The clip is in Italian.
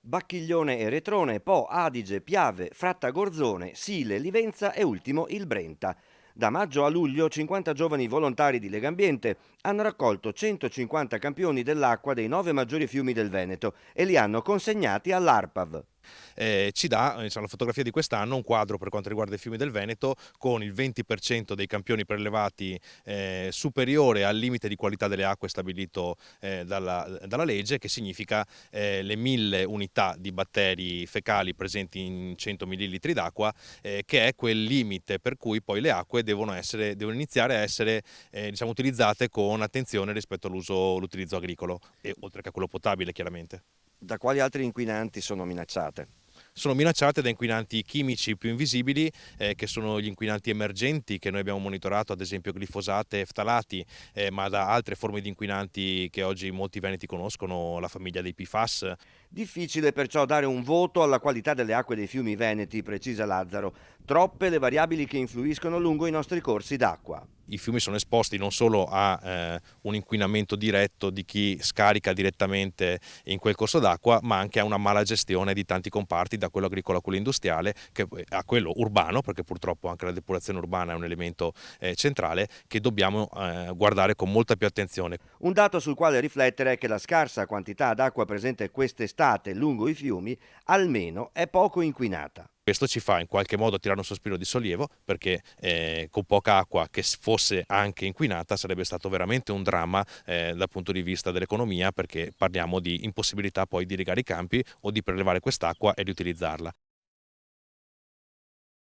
Bacchiglione e Retrone, Po, Adige, Piave, Frattagorzone, Sile, Livenza e ultimo il Brenta. Da maggio a luglio 50 giovani volontari di Legambiente hanno raccolto 150 campioni dell'acqua dei 9 maggiori fiumi del Veneto e li hanno consegnati all'ARPAV. Ci dà, la fotografia di quest'anno, un quadro per quanto riguarda i fiumi del Veneto con il 20% dei campioni prelevati superiore al limite di qualità delle acque stabilito dalla legge, che significa le 1000 unità di batteri fecali presenti in 100 millilitri d'acqua, che è quel limite per cui poi le acque devono iniziare a essere utilizzate con attenzione rispetto all'utilizzo agricolo e oltre che a quello potabile, chiaramente. Da quali altri inquinanti sono minacciate? Sono minacciate da inquinanti chimici più invisibili, che sono gli inquinanti emergenti che noi abbiamo monitorato, ad esempio glifosate e ftalati, ma da altre forme di inquinanti che oggi molti veneti conoscono, la famiglia dei PFAS. Difficile perciò dare un voto alla qualità delle acque dei fiumi veneti, precisa Lazzaro. Troppe le variabili che influiscono lungo i nostri corsi d'acqua. I fiumi sono esposti non solo a un inquinamento diretto di chi scarica direttamente in quel corso d'acqua, ma anche a una mala gestione di tanti comparti, da quello agricolo a quello industriale, a quello urbano, perché purtroppo anche la depurazione urbana è un elemento centrale che dobbiamo guardare con molta più attenzione. Un dato sul quale riflettere è che la scarsa quantità d'acqua presente quest'estate lungo i fiumi almeno è poco inquinata. Questo ci fa in qualche modo tirare un sospiro di sollievo, perché con poca acqua che fosse anche inquinata sarebbe stato veramente un dramma dal punto di vista dell'economia, perché parliamo di impossibilità poi di irrigare i campi o di prelevare quest'acqua e di utilizzarla.